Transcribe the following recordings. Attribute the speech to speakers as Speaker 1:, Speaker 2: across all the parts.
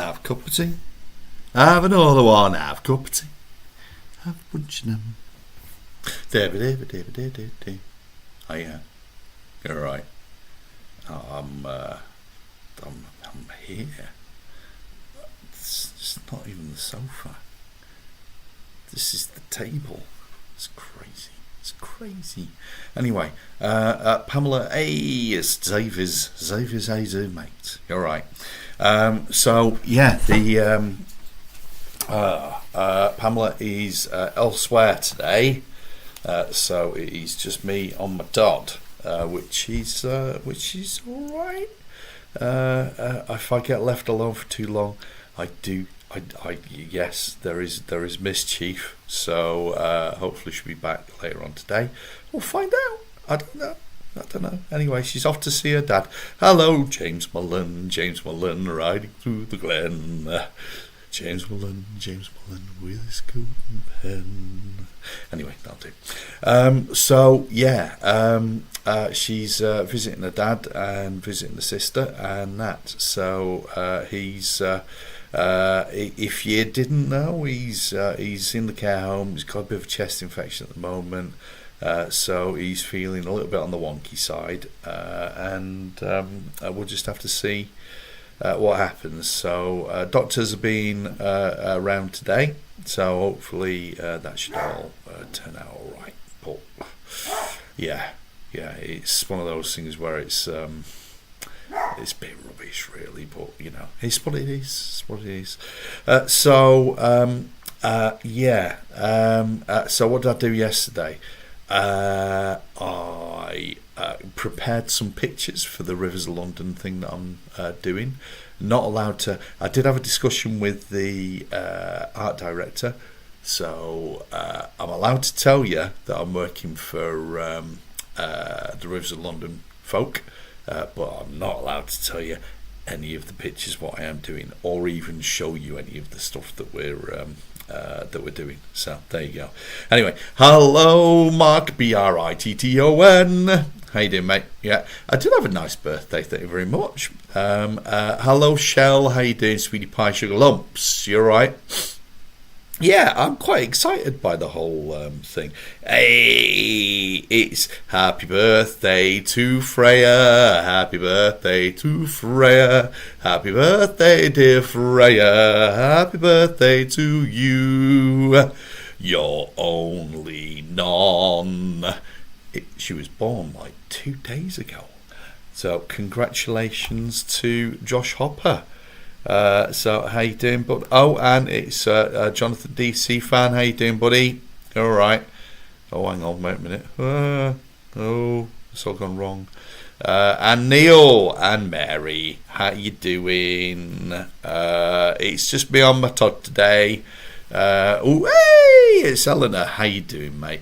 Speaker 1: have a cup of tea. Have another one, have a cup of tea. Have a bunch of them. Oh yeah, you're right. I'm here. It's not even the sofa. This is the table. It's crazy. It's crazy. Anyway, Pamela, hey, it's Xavier's how you doing, mate? You're right. So yeah, the Pamela is elsewhere today, so it is just me on my dot, which is all right. If I get left alone for too long, I yes, there is mischief. So hopefully she'll be back later on today. We'll find out. I don't know. Anyway, she's off to see her dad. Hello, James Mullen, riding through the glen. James Mullen with his golden pen. Anyway, that'll do. So yeah, she's visiting her dad and visiting the sister and that. So he's. If you didn't know, he's in the care home. He's got a bit of a chest infection at the moment, so he's feeling a little bit on the wonky side, and we'll just have to see what happens. So doctors have been around today, so hopefully that should all turn out all right. But yeah, it's one of those things where it's a bit rubbish, really, but you know, it's what it is. So what did I do yesterday? I prepared some pictures for the Rivers of London thing that I'm doing. Not allowed to. I did have a discussion with the art director, so I'm allowed to tell you that I'm working for the Rivers of London folk. But I'm not allowed to tell you any of the pictures what I am doing, or even show you any of the stuff that we're doing. So there you go. Anyway, hello, Mark Britton. How you doing, mate? Yeah, I did have a nice birthday. Thank you very much. Hello, Shell. How you doing, sweetie pie, sugar lumps? You all right? Yeah, I'm quite excited by the whole thing. Hey, it's happy birthday to Freya. Happy birthday to Freya. Happy birthday, dear Freya. Happy birthday to you. You're only none. She was born like 2 days ago. So congratulations to Josh Hopper. So how you doing, bud? Oh, and it's Jonathan DC fan. How you doing, buddy? All right. Oh, hang on, wait a minute. It's all gone wrong. And Neil and Mary, how you doing? It's just me on my top today. Hey, it's Eleanor. How you doing, mate?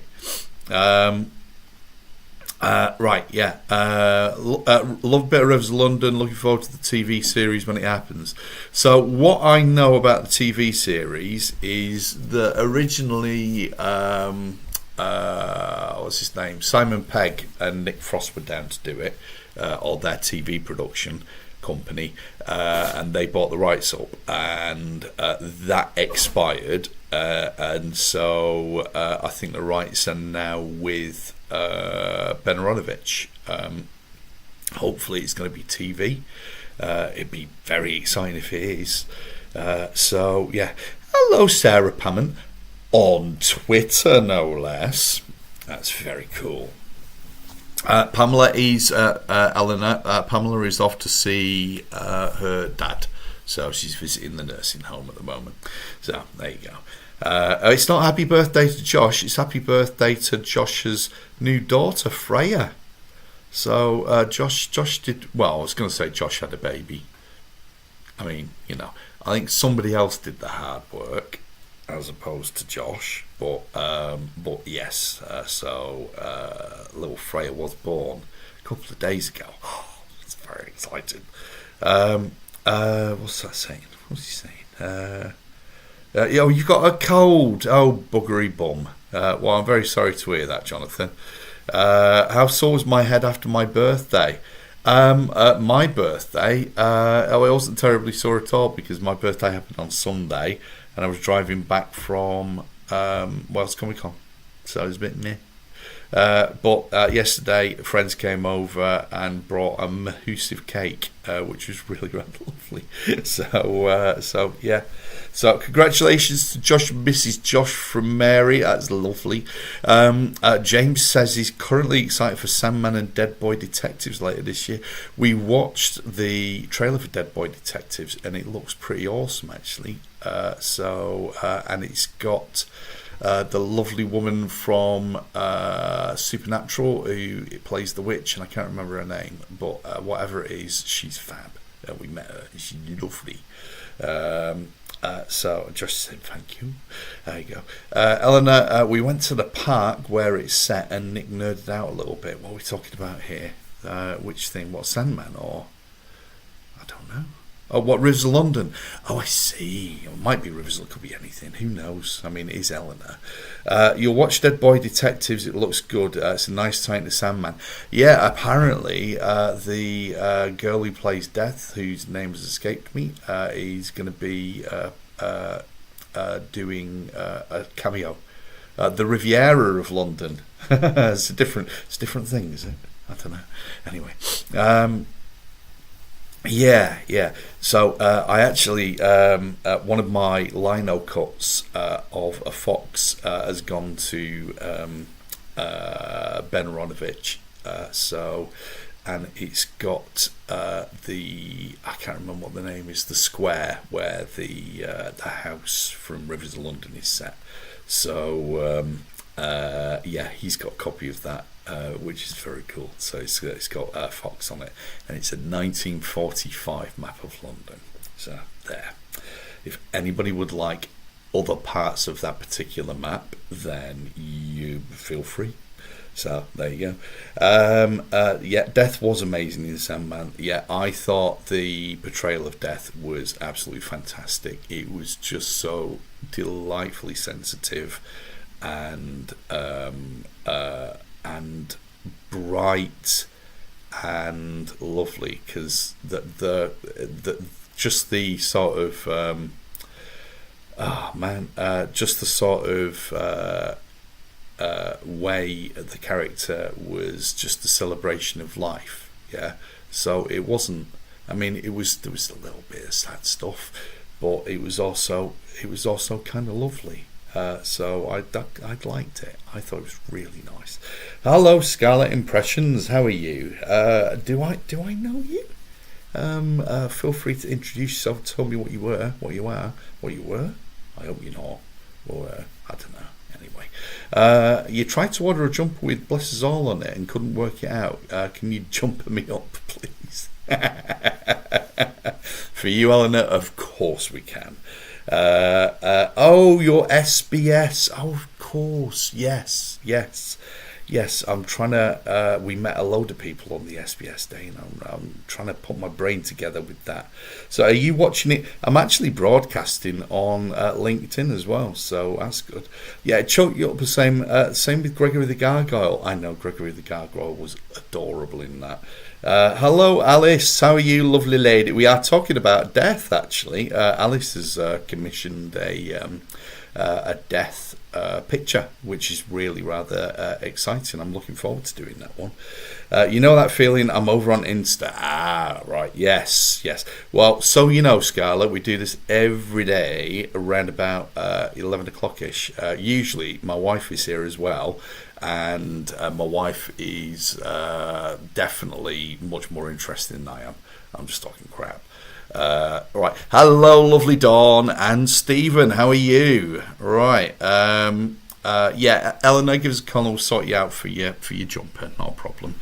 Speaker 1: Right, yeah. Love a bit of Rivers of London. Looking forward to the TV series when it happens. So, what I know about the TV series is that originally, what's his name? Simon Pegg and Nick Frost were down to do it, or their TV production company, and they bought the rights up, and that expired, and so I think the rights are now with Ben Aronovich. Hopefully it's going to be TV. It'd be very exciting if it is. So yeah, hello Sarah Pammon on Twitter, no less. That's very cool. Pamela is Eleanor. Pamela is off to see her dad, so she's visiting the nursing home at the moment. So there you go. It's not happy birthday to Josh, it's happy birthday to Josh's new daughter Freya. So Josh did well. I was going to say Josh had a baby. I mean, you know, I think somebody else did the hard work as opposed to Josh, but yes, so little Freya was born a couple of days ago. It's very exciting. What's that saying? What's he saying? You've got a cold. Oh, buggery bum. Well, I'm very sorry to hear that, Jonathan. How sore was my head after my birthday? My birthday, I wasn't terribly sore at all because my birthday happened on Sunday, and I was driving back from Wales Comic Con, so it was a bit meh. But yesterday, friends came over and brought a massive cake, which was really, really lovely. So yeah. So congratulations to Josh and Mrs. Josh from Mary. That's lovely. James says he's currently excited for Sandman and Dead Boy Detectives later this year. We watched the trailer for Dead Boy Detectives, and it looks pretty awesome, actually. And it's got the lovely woman from Supernatural who plays the witch, and I can't remember her name, but whatever it is, she's fab. We met her, and she's lovely. So Josh said thank you. There you go. Eleanor, we went to the park where it's set, and Nick nerded out a little bit. What are we talking about here? Which thing? What, Sandman or? I don't know. Oh, what, Rivers of London? Oh, I see. It might be Rivers, it could be anything. Who knows? I mean, it is Eleanor. You'll watch Dead Boy Detectives. It looks good. It's a nice tie to Sandman. Yeah, apparently the girl who plays Death, whose name has escaped me, is going to be doing a cameo. The Riviera of London. It's a different thing, is it? I don't know. Anyway. Yeah. So I actually one of my lino cuts of a fox has gone to Ben Aronovich. And it's got I can't remember what the name is, the square where the house from Rivers of London is set. So he's got a copy of that. Which is very cool. So it's got Fox on it, and it's a 1945 map of London. So there. If anybody would like other parts of that particular map, then you feel free. So there you go. Death was amazing in Sandman. Yeah, I thought the portrayal of Death was absolutely fantastic. It was just so delightfully sensitive and bright and lovely, because the just the sort of just the sort of way the character was just a celebration of life. Yeah, so it wasn't. I mean, there was a little bit of sad stuff, but it was also kind of lovely. So I liked it. I thought it was really nice. Hello, Scarlet Impressions. How are you? Do I know you? Feel free to introduce yourself. Tell me what you were, what you are, what you were. I hope you're not. Or I don't know. Anyway, you tried to order a jumper with Bless Us All on it and couldn't work it out. Can you jumper me up, please? For you, Eleanor, of course we can. Your SBS. Oh, of course. Yes. I'm trying to. We met a load of people on the SBS day, and I'm trying to put my brain together with that. So, are you watching it? I'm actually broadcasting on LinkedIn as well, so that's good. Yeah, choked you up the same. Same with Gregory the Gargoyle. I know Gregory the Gargoyle was adorable in that. Hello, Alice. How are you, lovely lady? We are talking about death, actually. Alice has commissioned a death picture, which is really rather exciting. I'm looking forward to doing that one. You know that feeling? I'm over on Insta. Ah, right. Yes. Well, so you know, Scarlett, we do this every day around about 11 o'clock-ish. Usually, my wife is here as well. And my wife is definitely much more interested than I am. I'm just talking crap. Right. Hello, lovely Dawn and Stephen. How are you? Right. Eleanor, give us a call. We'll sort you out for your jumper. Not a problem.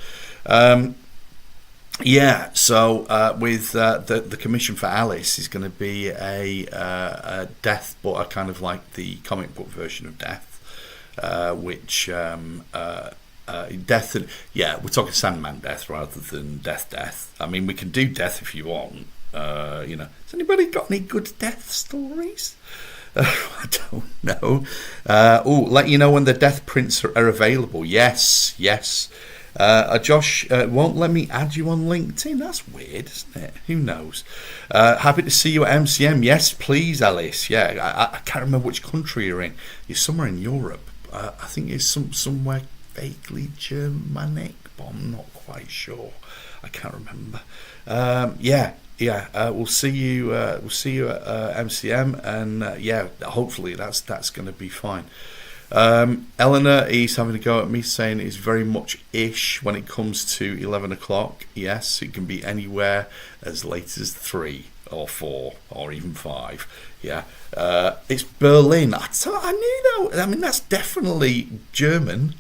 Speaker 1: So with the commission for Alice is going to be a death, but a kind of like the comic book version of Death. Which Death, we're talking Sandman Death rather than Death. I mean, we can do Death if you want. Has anybody got any good Death stories? I don't know. Let you know when the Death prints are available. Yes. Josh won't let me add you on LinkedIn. That's weird, isn't it? Who knows? Happy to see you at MCM. Yes, please, Alice. Yeah, I can't remember which country you're in. You're somewhere in Europe. I think it's somewhere vaguely Germanic, but I'm not quite sure. I can't remember. We'll see you. We'll see you at MCM, and hopefully that's going to be fine. Eleanor is having a go at me, saying it's very much ish when it comes to 11 o'clock. Yes, it can be anywhere as late as 3 or 4 or even 5. Yeah, it's Berlin. I knew that. I mean, that's definitely German.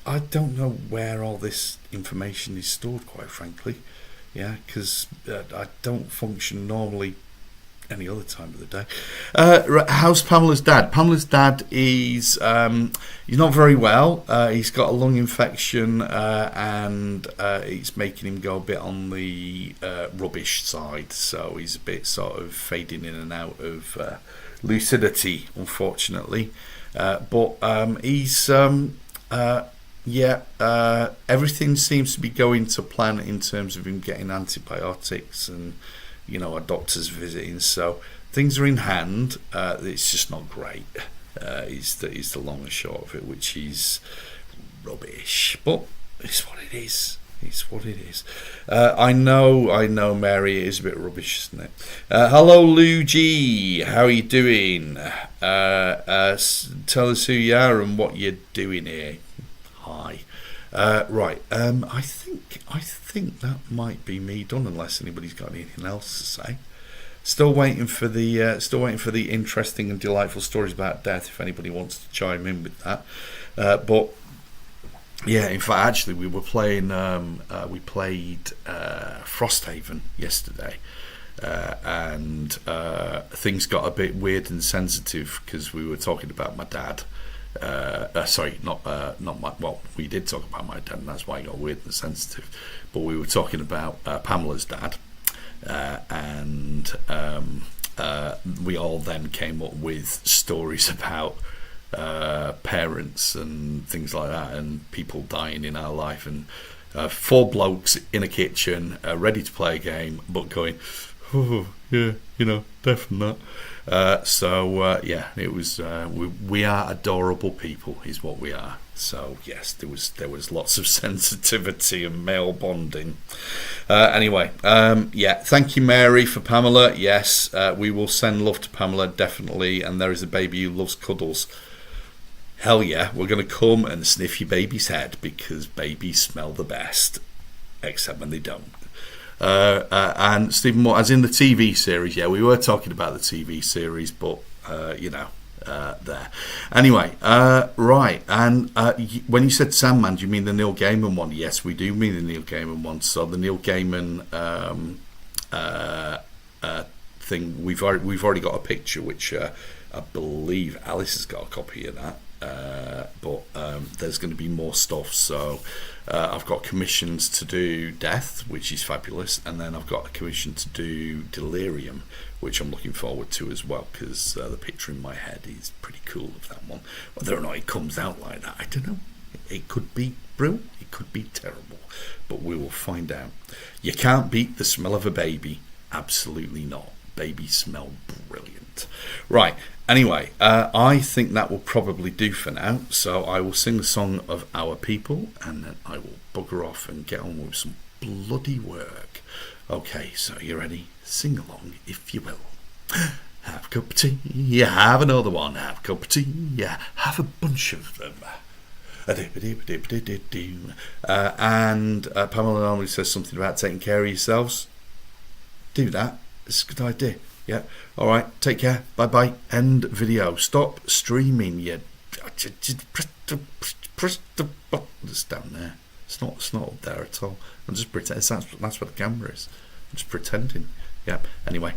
Speaker 1: I don't know where all this information is stored, quite frankly. Yeah, because I don't function normally any other time of the day. How's Pamela's dad? Pamela's dad is he's not very well. He's got a lung infection, and it's making him go a bit on the rubbish side. So he's a bit sort of fading in and out of lucidity, unfortunately. But he's everything seems to be going to plan in terms of him getting antibiotics and, you know, a doctor's visiting, so things are in hand. It's just not great. Is the long and short of it, which is rubbish, but it's what it is. It's what it is. I know, Mary, it is a bit rubbish, isn't it? Hello, Lou G. How are you doing? Tell us who you are and what you're doing here. Hi. Right. I think that might be me done, unless anybody's got anything else to say. Still waiting for the interesting and delightful stories about death. If anybody wants to chime in with that, but yeah, in fact, actually, we were playing. We played Frosthaven yesterday, and things got a bit weird and sensitive because we were talking about my dad. We did talk about my dad, and that's why it got weird and sensitive. But we were talking about Pamela's dad, and we all then came up with stories about parents and things like that, and people dying in our life, and 4 blokes in a kitchen, ready to play a game, but going, oh yeah, definitely not. It was. We are adorable people, is what we are. So yes, there was lots of sensitivity and male bonding. Anyway, thank you, Mary, for Pamela. Yes, we will send love to Pamela, definitely. And there is a baby who loves cuddles. Hell yeah, we're going to come and sniff your baby's head, because babies smell the best, except when they don't. And Stephen Moore, as in the TV series, we were talking about the TV series, but there. Anyway, right, and when you said Sandman, do you mean the Neil Gaiman one? Yes, we do mean the Neil Gaiman one. So the Neil Gaiman thing, we've already got a picture, which I believe Alice has got a copy of that. But there's going to be more stuff, so I've got commissions to do Death, which is fabulous, and then I've got a commission to do Delirium, which I'm looking forward to as well, because the picture in my head is pretty cool of that one. Whether or not it comes out like that, I don't know. It could be brilliant, it could be terrible, but we will find out. You can't beat the smell of a baby. Absolutely not. Babies smell brilliant. Right, anyway, I think that will probably do for now, so I will sing the song of Our People, and then I will bugger off and get on with some bloody work. Okay, so you ready? Sing along, if you will. Have a cup of tea, have another one, have a cup of tea, have a bunch of them. And Pamela normally says something about taking care of yourselves. Do that. It's a good idea. Yeah. All right. Take care. Bye bye. End video. Stop streaming. You press the button that's down there. It's not up there at all. I'm just pretending. That's where the camera is. I'm just pretending. Yeah. Anyway.